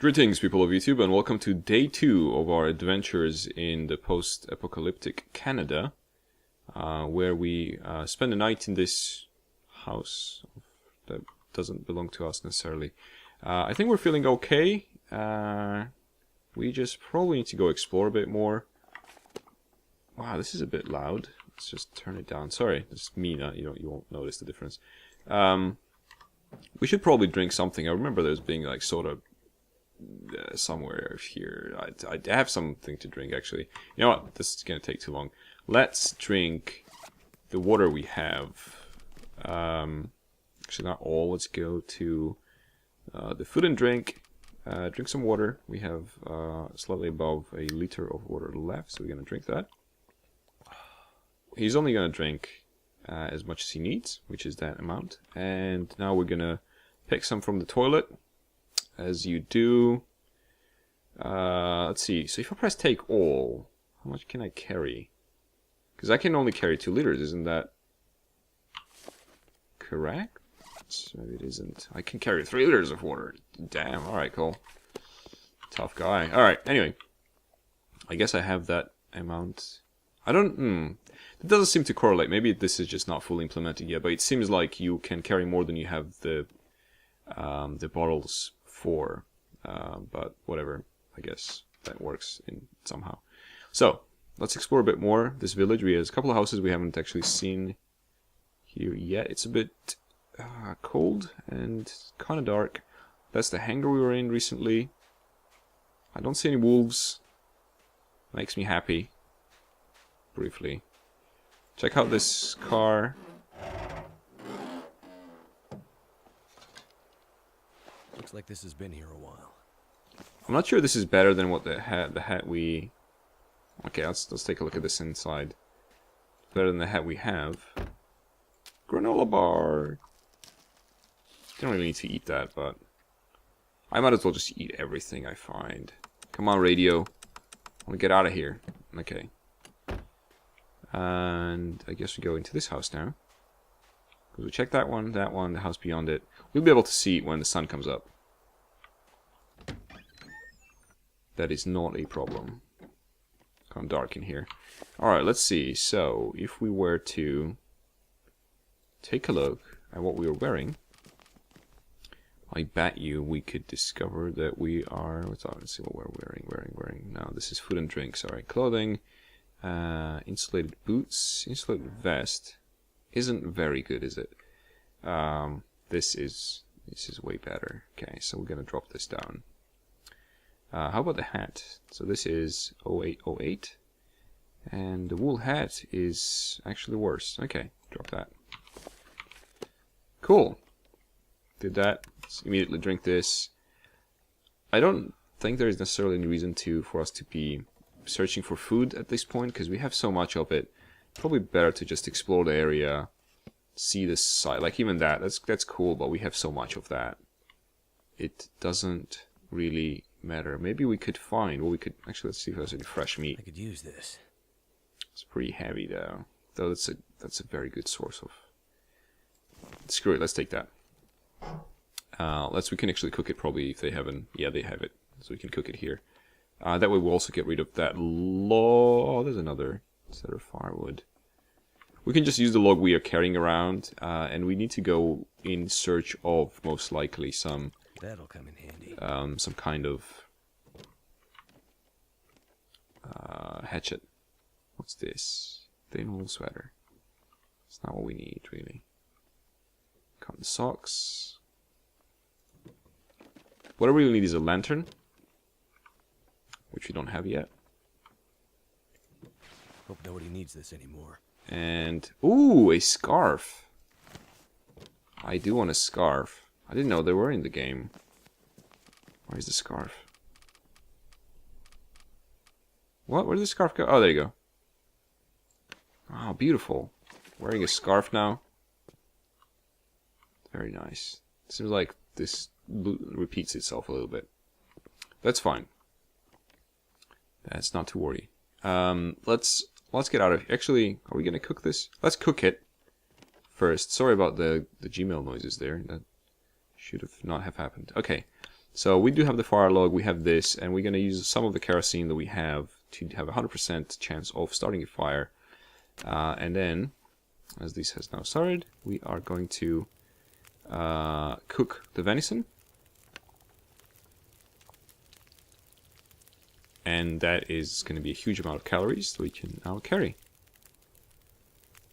Greetings, people of YouTube, and welcome to day 2 of our adventures in the post-apocalyptic Canada, where we spend a night in this house that doesn't belong to us necessarily. I think we're feeling okay. We just probably need to go explore a bit more. Wow, this is a bit loud. Let's just turn it down. Sorry, it's me. You won't notice the difference. We should probably drink something. I remember there's being like soda somewhere here. I have something to drink actually. You know what? This is gonna take too long. Let's drink the water we have. Actually, not all. Let's go to the food and drink. Drink some water. We have slightly above a liter of water left, so we're gonna drink that. He's only gonna drink as much as he needs, which is that amount. And now we're gonna pick some from the toilet. As you do, let's see, so if I press take all, how much can I carry? Because I can only carry 2 liters, isn't that correct? Maybe it isn't. I can carry 3 liters of water. Damn, alright, cool. Tough guy. Alright, anyway. I guess I have that amount. I don't, it doesn't seem to correlate. Maybe this is just not fully implemented yet, but it seems like you can carry more than you have the bottles for, but whatever, I guess that works in somehow. So let's explore a bit more this village. We have a couple of houses we haven't actually seen here yet. It's a bit cold and kind of dark. That's the hangar we were in recently. I don't see any wolves. Makes me happy. Briefly, check out this car. Looks like this has been here a while. I'm not sure this is better than what the hat we... Okay, let's take a look at this inside. Better than the hat we have. Granola bar! Don't really need to eat that, but... I might as well just eat everything I find. Come on, radio. I want to get out of here. Okay. And I guess we go into this house now. Because we check that one, the house beyond it. We'll be able to see when the sun comes up. That is not a problem. Kind of dark in here. Alright, let's see. So, if we were to take a look at what we are wearing, I bet you we could discover that we are... Let's see what we're wearing. No, this is food and drink, sorry. Clothing, insulated boots, insulated vest. Isn't very good, is it? This is way better. Okay, so we're gonna drop this down. How about the hat? So this is 0808, and the wool hat is actually worse. Okay, drop that. Cool. Did that. Let's immediately drink this. I don't think there is necessarily any reason for us to be searching for food at this point, because we have so much of it. Probably better to just explore the area, see the site. Like even that's cool, but we have so much of that. It doesn't really matter. Maybe we could find, well, we could actually, let's see if there's any fresh meat. I could use this. It's pretty heavy though. Though that's a very good source of. Screw it, let's take that. We can actually cook it probably if they haven't. Yeah, they have it, so we can cook it here. That way we'll also get rid of that log. Oh, there's another set of firewood. We can just use the log we are carrying around, and we need to go in search of most likely some. That'll come in handy. Some kind of hatchet. What's this? Thin wool sweater. It's not what we need, really. Cotton socks. What I really need is a lantern, which we don't have yet. Hope nobody needs this anymore. And ooh, a scarf. I do want a scarf. I didn't know they were in the game. Where's the scarf? What? Where did the scarf go? Oh, there you go. Oh, beautiful. Wearing a scarf now. Very nice. Seems like this repeats itself a little bit. That's fine. That's not to worry. Let's get out of here. Actually, are we gonna cook this? Let's cook it first. Sorry about the Gmail noises there. That should have not have happened. Okay, So we do have the fire log, we have this, and we're going to use some of the kerosene that we have to have a 100% chance of starting a fire. And then, as this has now started, we are going to cook the venison. And that is going to be a huge amount of calories that we can now carry.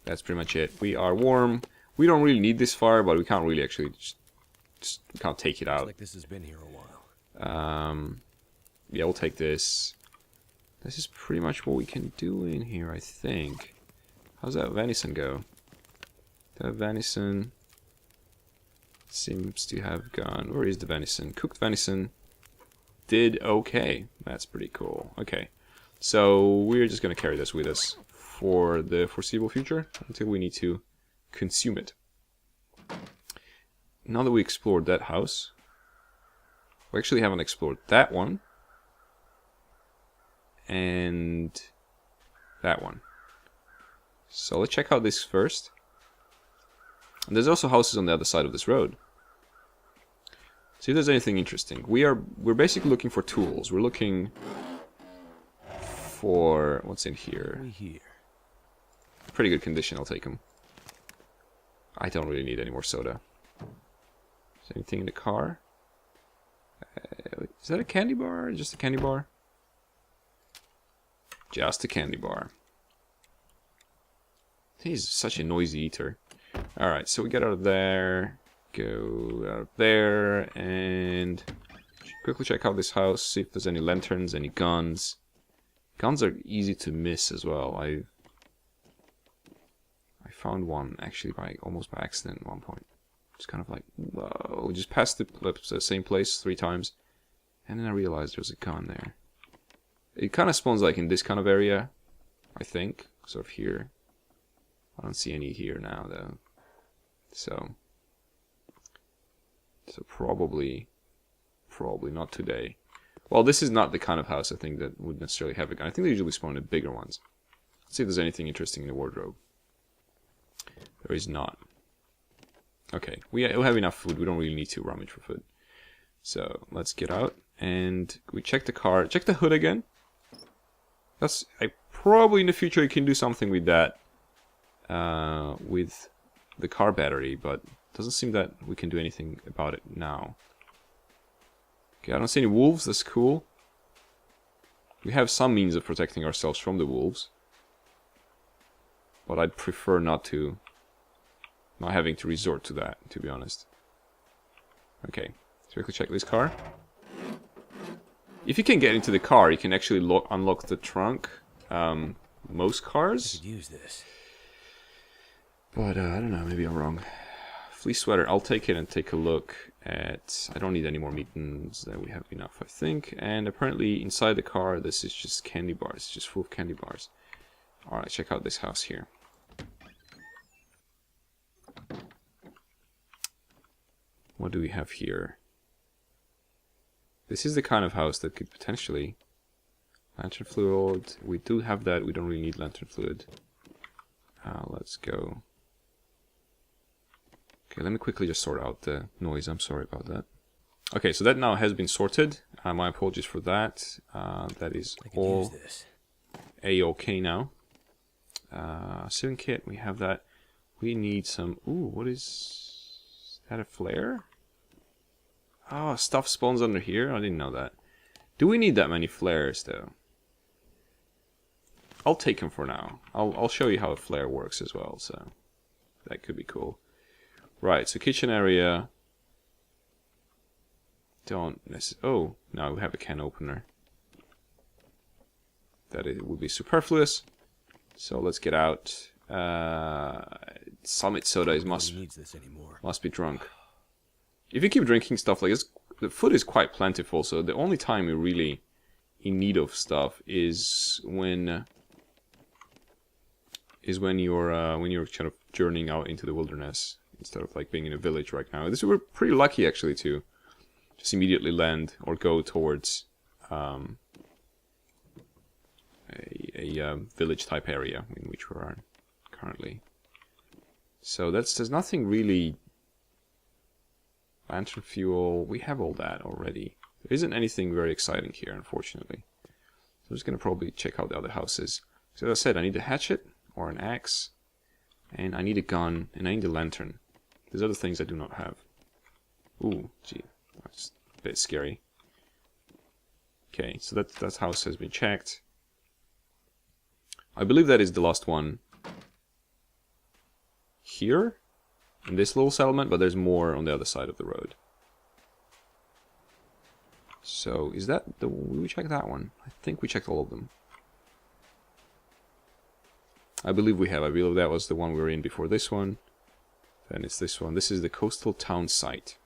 That's pretty much it. We are warm. We don't really need this fire, but we can't really actually just we can't take it out. Looks like this has been here a while. Yeah, we'll take this. This is pretty much what we can do in here, I think. How's that venison go? That venison seems to have gone. Where is the venison? Cooked venison did okay. That's pretty cool. Okay, so we're just gonna carry this with us for the foreseeable future until we need to consume it. Now that we explored that house, we actually haven't explored that one and that one. So let's check out this first. And there's also houses on the other side of this road. See if there's anything interesting. We're basically looking for tools. We're looking for what's in here. Pretty good condition. I'll take them. I don't really need any more soda. Is there anything in the car? Is that a candy bar? Just a candy bar? Just a candy bar. He's such a noisy eater. Alright, so we get out of there. Go out of there. And quickly check out this house. See if there's any lanterns, any guns. Guns are easy to miss as well. I found one actually almost by accident at one point. Just kind of like, whoa, just passed the same place 3 times, and then I realized there was a gun there. It kind of spawns like in this kind of area, I think, sort of here. I don't see any here now though, so probably not today. Well, this is not the kind of house I think that would necessarily have a gun. I think they usually spawn in bigger ones. Let's see if there's anything interesting in the wardrobe. There is not. Okay, we'll have enough food. We don't really need to rummage for food. So let's get out and we check the car. Check the hood again. I probably in the future I can do something with that, with the car battery, but it doesn't seem that we can do anything about it now. Okay, I don't see any wolves. That's cool. We have some means of protecting ourselves from the wolves, but I'd prefer not having to resort to that, to be honest. Okay, let's quickly check this car. If you can get into the car, you can actually unlock the trunk. Most cars. I could use this. But I don't know, maybe I'm wrong. Fleece sweater, I'll take it and take a look at... I don't need any more mittens, we have enough, I think. And apparently inside the car, this is just candy bars, it's just full of candy bars. Alright, check out this house here. What do we have here? This is the kind of house that could potentially... Lantern fluid, we do have that, we don't really need lantern fluid. Let's go. Okay, let me quickly just sort out the noise, I'm sorry about that. Okay, so that now has been sorted. My apologies for that. That is all A-OK now. Sewing kit, we have that. We need some... Ooh, what is that, a flare? Oh, stuff spawns under here? I didn't know that. Do we need that many flares, though? I'll take them for now. I'll show you how a flare works as well, so that could be cool. Right, so kitchen area. Oh, no, we have a can opener. That it would be superfluous. So let's get out. Summit soda must be drunk. If you keep drinking stuff like this, the food is quite plentiful. So the only time you're really in need of stuff is when you're kind of journeying out into the wilderness instead of like being in a village right now. We're pretty lucky actually to just immediately land or go towards a village type area in which we are currently. So there's nothing really Lantern fuel. We have all that already. There isn't anything very exciting here, unfortunately. So I'm just going to probably check out the other houses. So as I said, I need a hatchet or an axe. And I need a gun. And I need a lantern. There's other things I do not have. Ooh, gee. That's a bit scary. Okay, so that house has been checked. I believe that is the last one here in this little settlement, but there's more on the other side of the road. So is that the we checked that one? I think we checked all of them. I believe we have. I believe that was the one we were in before this one. Then it's this one. This is the coastal town site.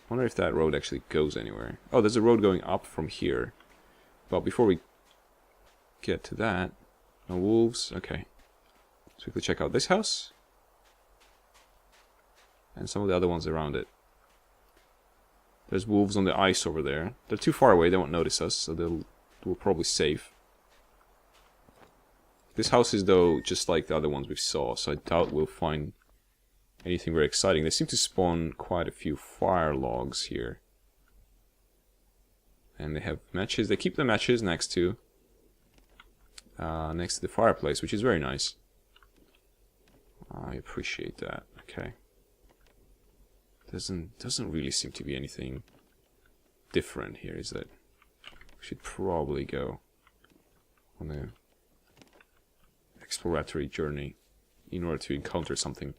I wonder if that road actually goes anywhere. Oh, there's a road going up from here. But before we get to that... No wolves. Okay. Let's quickly check out this house. And some of the other ones around it. There's wolves on the ice over there. They're too far away, they won't notice us, so we're probably safe. This house is, though, just like the other ones we saw, so I doubt we'll find anything very exciting. They seem to spawn quite a few fire logs here. And they have matches. They keep the matches next to the fireplace, which is very nice. I appreciate that. Okay. Doesn't really seem to be anything different here, is it? We should probably go on a exploratory journey in order to encounter something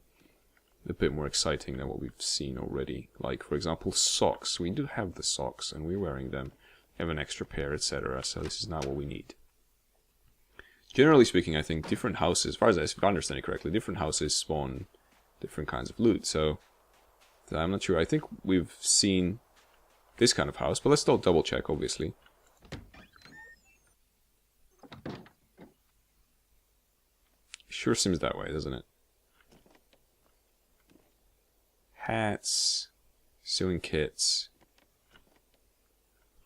a bit more exciting than what we've seen already. Like, for example, socks. We do have the socks, and we're wearing them. We have an extra pair, etc. So this is not what we need. Generally speaking, I think different houses, as far as I understand it correctly, different houses spawn different kinds of loot. So I'm not sure. I think we've seen this kind of house, but let's still double check, obviously. Sure seems that way, doesn't it? Hats, sewing kits,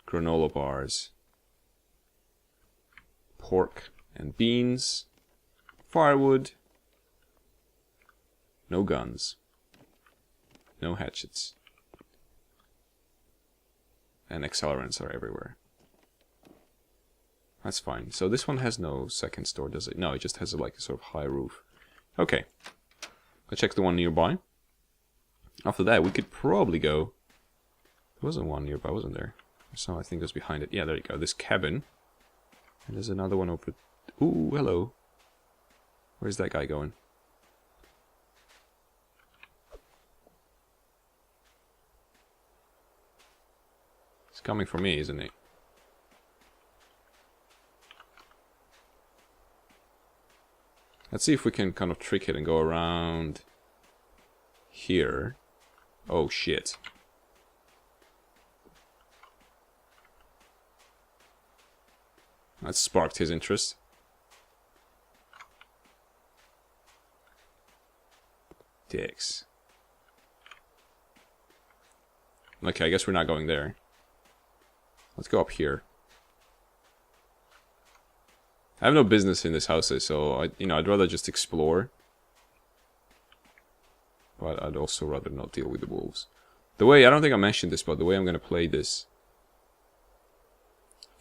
granola bars, pork and beans, firewood, no guns, no hatchets, and accelerants are everywhere. That's fine. So this one has no second store, does it? No, it just has like a sort of high roof. Okay. Let's check the one nearby. After that, we could probably go... There wasn't one nearby, wasn't there? So I think it was behind it. Yeah, there you go. This cabin. And there's another one over... Ooh, hello. Where's that guy going? He's coming for me, isn't he? Let's see if we can kind of trick it and go around here. Oh shit. That sparked his interest. Dicks. Okay, I guess we're not going there. Let's go up here. I have no business in this house, so I'd rather just explore. But I'd also rather not deal with the wolves. The way, I don't think I mentioned this, but the way I'm going to play this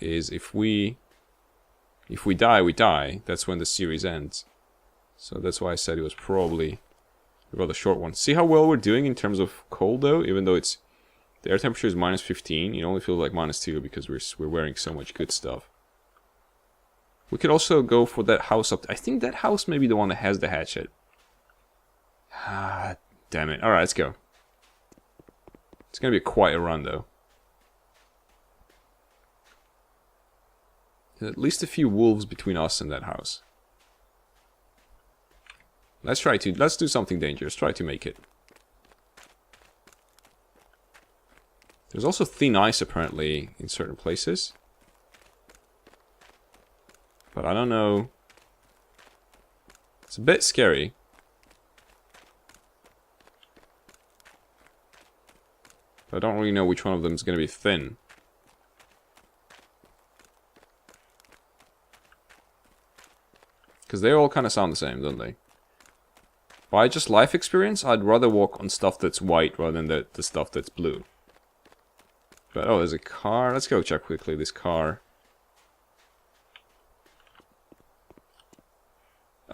is if we die, we die. That's when the series ends. So that's why I said it was probably a rather short one. See how well we're doing in terms of cold, though? Even though the air temperature is minus 15, it only feels like minus 2 because we're wearing so much good stuff. We could also go for that house up. I think that house may be the one that has the hatchet. Ah, damn it. Alright, let's go. It's gonna be quite a run, though. There's at least a few wolves between us and that house. Let's do something dangerous. Try to make it. There's also thin ice, apparently, in certain places. But I don't know. It's a bit scary. But I don't really know which one of them is going to be thin. Because they all kind of sound the same, don't they? by just life experience, I'd rather walk on stuff that's white rather than the stuff that's blue. But, oh, there's a car. Let's go check quickly this car.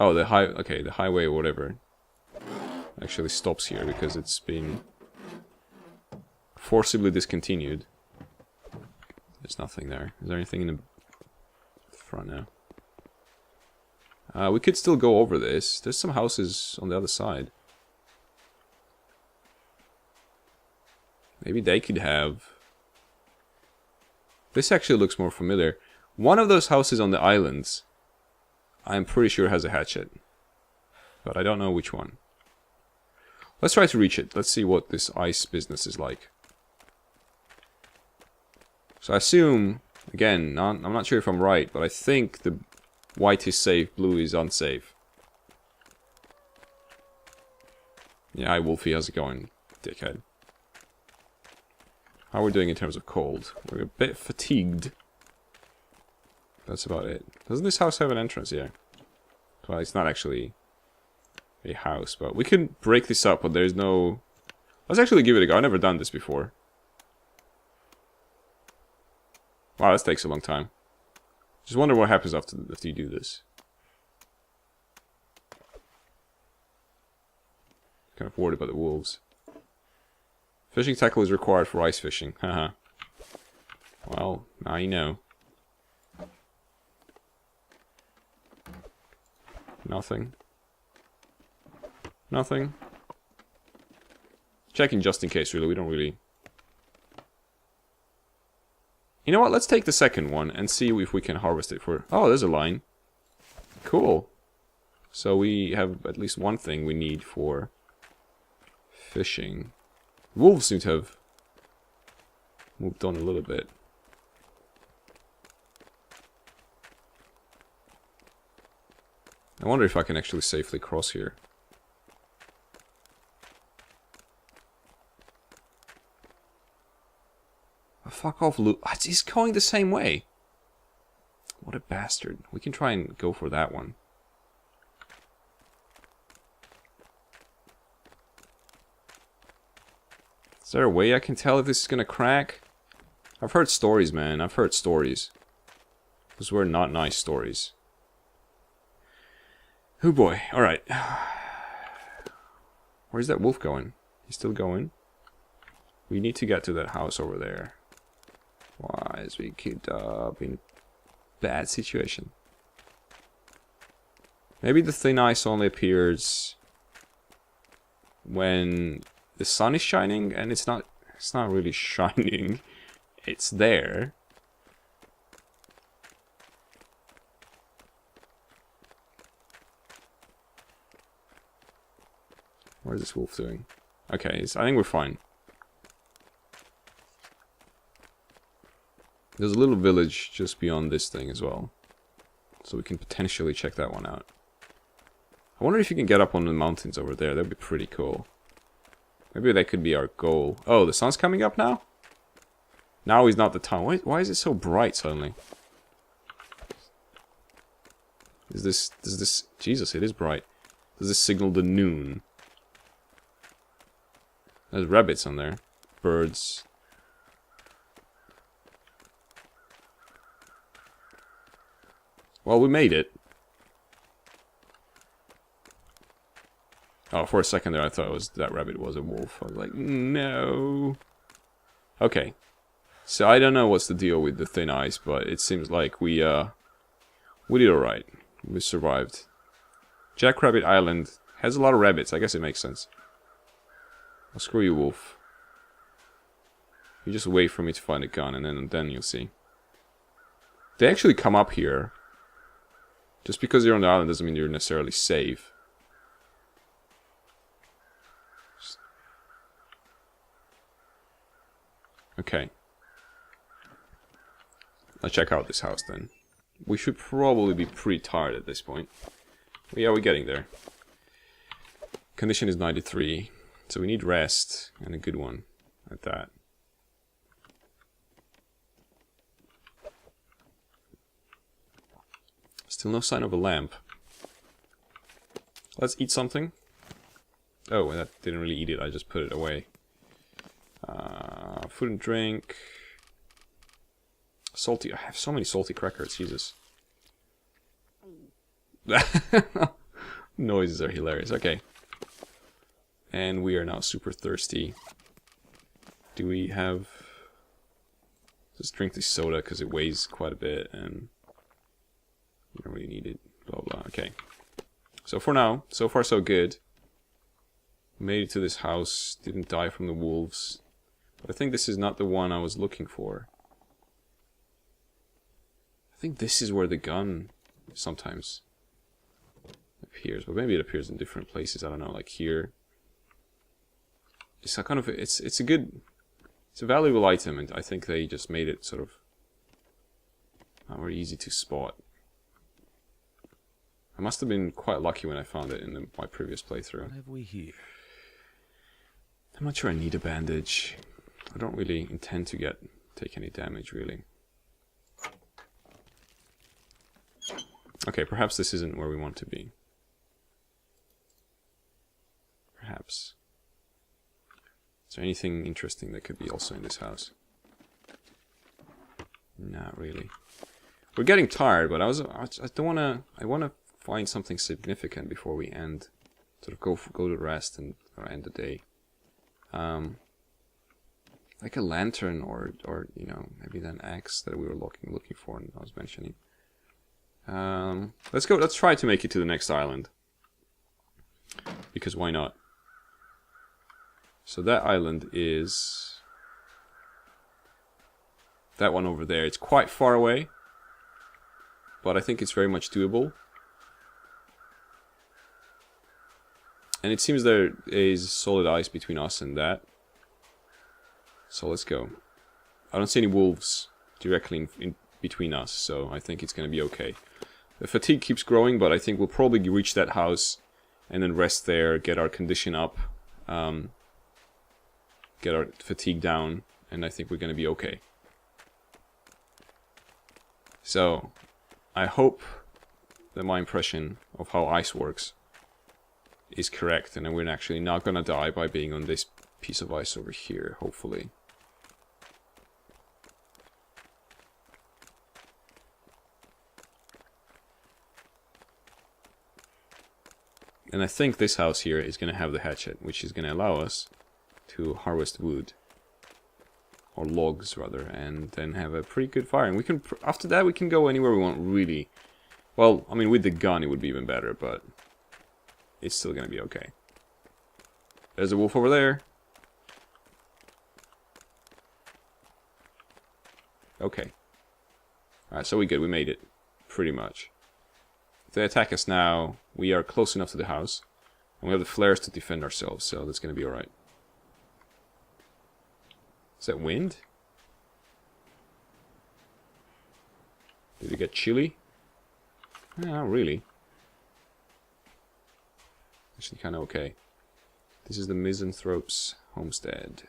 Oh, the highway or whatever actually stops here because it's been forcibly discontinued. There's nothing there. Is there anything in the front now? We could still go over this. There's some houses on the other side. Maybe they could have... This actually looks more familiar. One of those houses on the islands, I'm pretty sure has a hatchet. But I don't know which one. Let's try to reach it. Let's see what this ice business is like. So I assume, again, I'm not sure if I'm right, but I think the white is safe, blue is unsafe. Yeah, hi Wolfie, how's it going, dickhead? How are we doing in terms of cold? We're a bit fatigued. That's about it. Doesn't this house have an entrance? Yeah. Well, it's not actually a house, but we can break this up, but there's no... Let's actually give it a go. I've never done this before. Wow, this takes a long time. Just wonder what happens after you do this. Kind of worried about the wolves. Fishing tackle is required for ice fishing. Haha. Well, now you know. Nothing. Nothing. Checking just in case, really. We don't really... You know what? Let's take the second one and see if we can harvest it for... Oh, there's a line. Cool. So we have at least one thing we need for fishing. Wolves seem to have moved on a little bit. I wonder if I can actually safely cross here. Oh, fuck off, Luke. He's going the same way. What a bastard. We can try and go for that one. Is there a way I can tell if this is gonna crack? I've heard stories, man. I've heard stories. Those were not nice stories. Oh boy. Alright. Where's that wolf going? He's still going? We need to get to that house over there. Why is we could be in a bad situation. Maybe the thin ice only appears when the sun is shining, and it's not really shining. It's there. What is this wolf doing? Okay, I think we're fine. There's a little village just beyond this thing as well. So we can potentially check that one out. I wonder if you can get up on the mountains over there. That'd be pretty cool. Maybe that could be our goal. Oh, the sun's coming up now? Now is not the time. Why is it so bright suddenly? Does this... Jesus, it is bright. Does this signal the noon? There's rabbits on there. Birds. Well, we made it. Oh, for a second there I thought that rabbit was a wolf. I was like, no. Okay. So I don't know what's the deal with the thin ice, but it seems like we did alright. We survived. Jackrabbit Island has a lot of rabbits. I guess it makes sense. Oh, screw you, wolf. You just wait for me to find a gun, and then you'll see. They actually come up here. Just because you're on the island doesn't mean you're necessarily safe. Okay. Let's check out this house then. We should probably be pretty tired at this point. But yeah, we're getting there. Condition is 93. So we need rest, and a good one at that. Still no sign of a lamp. Let's eat something. Oh, and that didn't really eat it. I just put it away. Food and drink. Salty. I have so many salty crackers. Jesus. Noises are hilarious. Okay. And we are now super thirsty. Do we have... Just drink this soda because it weighs quite a bit and you don't really need it. Blah blah. Okay. So for now, so far so good. Made it to this house. Didn't die from the wolves. But I think this is not the one I was looking for. I think this is where the gun sometimes appears. But maybe it appears in different places. I don't know. Like here. It's a kind of it's a good, it's a valuable item, and I think they just made it sort of not very easy to spot. I must have been quite lucky when I found it in my previous playthrough. What have we here? I'm not sure I need a bandage. I don't really intend to take any damage, really. Okay, perhaps this isn't where we want to be. Perhaps. Is there anything interesting that could be also in this house? Not really. We're getting tired, but I don't wanna. I wanna find something significant before we end. Sort of go to rest and or end the day. Like a lantern or you know, maybe an axe that we were looking for and I was mentioning. Let's go. Let's try to make it to the next island. Because why not? So that island is that one over there. It's quite far away, but I think it's very much doable. And it seems there is solid ice between us and that. So let's go. I don't see any wolves directly in between us, so I think it's going to be okay. The fatigue keeps growing, but I think we'll probably reach that house and then rest there, get our condition up. Get our fatigue down, and I think we're going to be okay. So, I hope that my impression of how ice works is correct, and we're actually not going to die by being on this piece of ice over here, hopefully. And I think this house here is going to have the hatchet, which is going to allow us to harvest wood, or logs rather, and then have a pretty good fire. And we can, after that, we can go anywhere we want, really. Well, I mean, with the gun, it would be even better, but it's still gonna be okay. There's a wolf over there. Okay. Alright, so we good. We made it, pretty much. If they attack us now, we are close enough to the house, and we have the flares to defend ourselves, so that's gonna be alright. Is that wind? Did it get chilly? Not really. Actually kind of okay. This is the Misanthrope's homestead.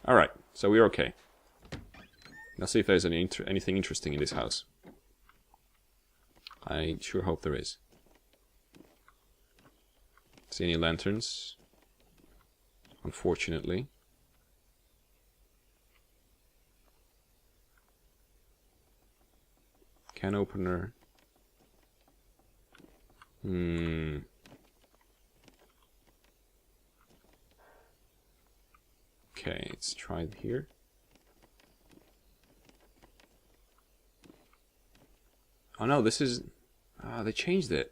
Alright, so we're okay. Let's see if there's anything interesting in this house. I sure hope there is. See any lanterns? Unfortunately. Can opener. Okay, let's try it here. Oh no, this is... Ah, they changed it.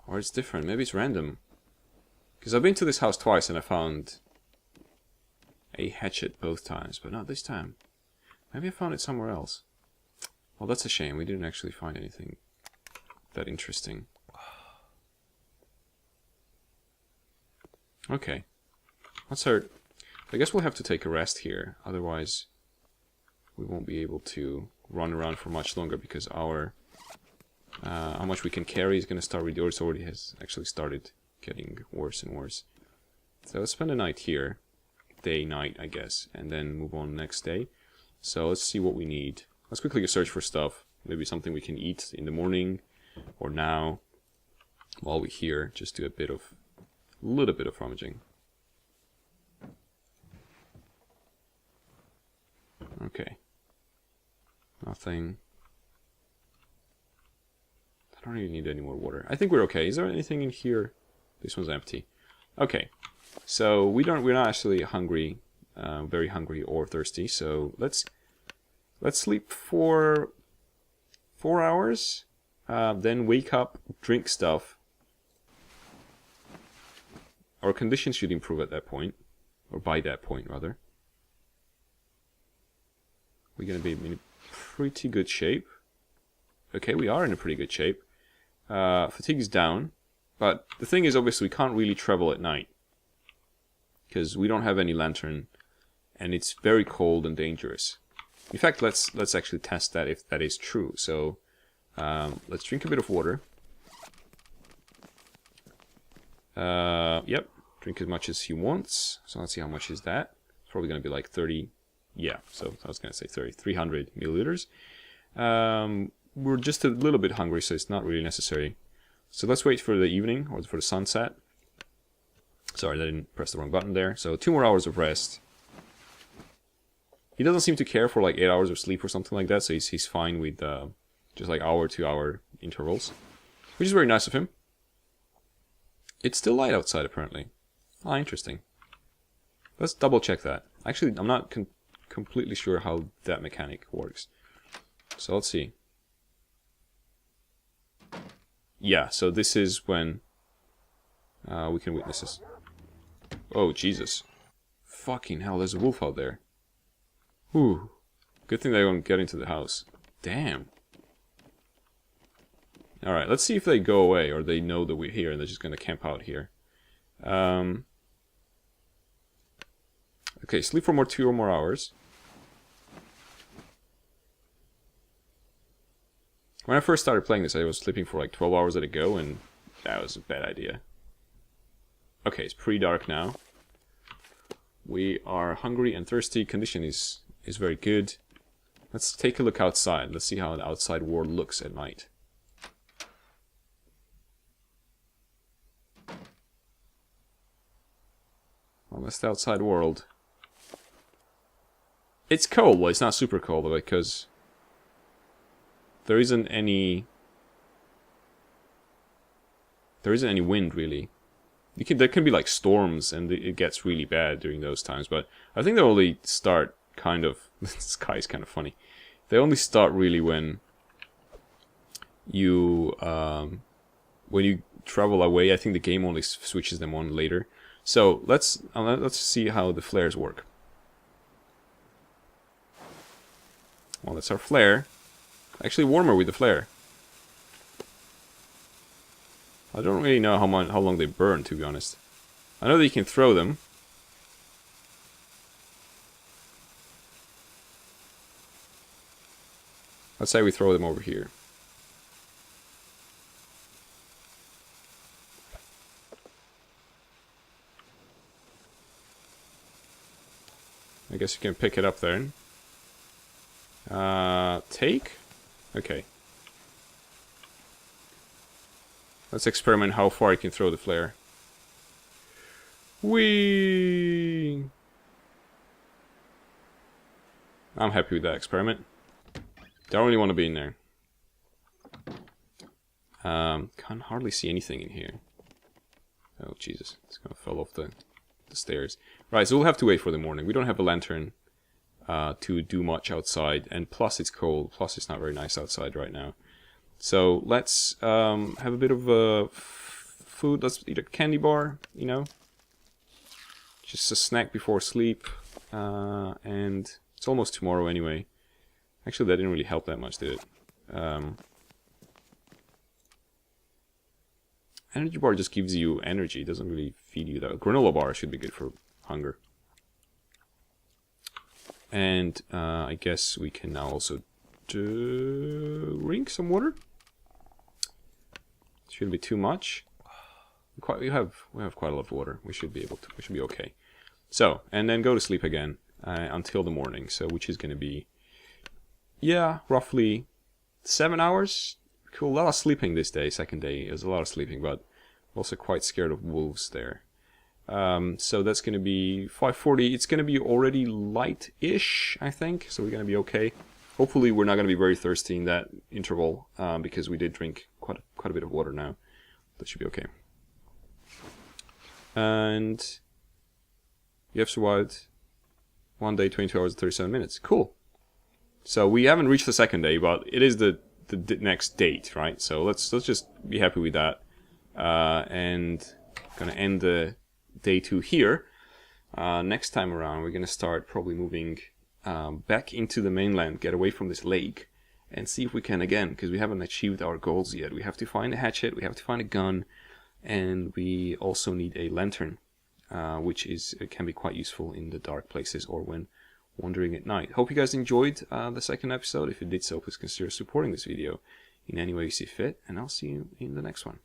Or it's different. Maybe it's random. Because I've been to this house twice and I found a hatchet both times, but not this time. Maybe I found it somewhere else. Well, that's a shame. We didn't actually find anything that interesting. Okay. Let's start. I guess we'll have to take a rest here. Otherwise, we won't be able to run around for much longer because our... how much we can carry is going to start reducing. It already has actually started getting worse and worse. So let's spend a night here. Day, night, I guess. And then move on next day. So let's see what we need. Let's quickly search for stuff. Maybe something we can eat in the morning. or now, while we're here, just do a little bit of rummaging. Okay. Nothing. I don't really need any more water. I think we're okay. Is there anything in here? This one's empty. Okay. So we're not actually hungry, very hungry or thirsty. So let's sleep for 4 hours, then wake up, drink stuff. Our conditions should improve at that point, or by that point rather. We're gonna be in pretty good shape. Okay, we are in a pretty good shape. Fatigue is down, but the thing is, obviously, we can't really travel at night because we don't have any lantern, and it's very cold and dangerous. In fact, let's actually test that if that is true. So let's drink a bit of water. Yep, drink as much as he wants. So let's see how much is that. It's probably going to be like 30. Yeah, so I was going to say 300 milliliters. We're just a little bit hungry, so it's not really necessary. So let's wait for the evening, or for the sunset. Sorry, I didn't press the wrong button there. So 2 more hours of rest. He doesn't seem to care for like 8 hours of sleep or something like that, so he's fine with just like hour, 2 hour intervals. Which is very nice of him. It's still light outside, apparently. Ah, interesting. Let's double check that. Actually, I'm not completely sure how that mechanic works. So let's see. Yeah, so this is when we can witness this. Oh, Jesus. Fucking hell, there's a wolf out there. Whew. Good thing they don't get into the house. Damn. Alright, let's see if they go away, or they know that we're here and they're just gonna camp out here. Okay, sleep for 2 or more hours. When I first started playing this, I was sleeping for like 12 hours at a go, and that was a bad idea. Okay, it's pretty dark now. We are hungry and thirsty. Condition is very good. Let's take a look outside. Let's see how the outside world looks at night. Well, that's the outside world. It's cold. Well, it's not super cold, because there isn't any wind, really. There can be like storms, and it gets really bad during those times, but I think they only start kind of... the sky is kind of funny. They only start really when you travel away. I think the game only switches them on later. So let's see how the flares work. Well, that's our flare. Actually warmer with the flare. I don't really know how long they burn, to be honest. I know that you can throw them. Let's say we throw them over here. I guess you can pick it up there. Take? Okay. Let's experiment how far I can throw the flare. Whee! I'm happy with that experiment. Don't really want to be in there. Can't hardly see anything in here. Oh, Jesus. It's gonna fall off the stairs. Right, so we'll have to wait for the morning. We don't have a lantern to do much outside, and plus it's cold, plus it's not very nice outside right now. So let's have a bit of food. Let's eat a candy bar, you know. Just a snack before sleep. And it's almost tomorrow anyway. Actually, that didn't really help that much, did it? Energy bar just gives you energy. It doesn't really feed you that. Granola bar should be good for hunger. And I guess we can now also drink some water. Shouldn't be too much. We have quite a lot of water. We should be able to. We should be okay. So, and then go to sleep again until the morning. So, which is going to be, yeah, roughly 7 hours Cool, a lot of sleeping this day, second day. There's a lot of sleeping, but also quite scared of wolves there. So that's going to be 5:40. It's going to be already light-ish, I think, so we're going to be okay. Hopefully we're not going to be very thirsty in that interval, because we did drink quite a bit of water now. That should be okay. And you have survived 1 day, 22 hours, and 37 minutes. Cool. So we haven't reached the second day, but it is the next date, right? So let's just be happy with that. And gonna end the day 2 here. Next time around, we're gonna start probably moving back into the mainland, get away from this lake, and see if we can again, because we haven't achieved our goals yet. We have to find a hatchet, we have to find a gun, and we also need a lantern, which can be quite useful in the dark places or when wandering at night. Hope you guys enjoyed the second episode. If you did so, please consider supporting this video in any way you see fit, and I'll see you in the next one.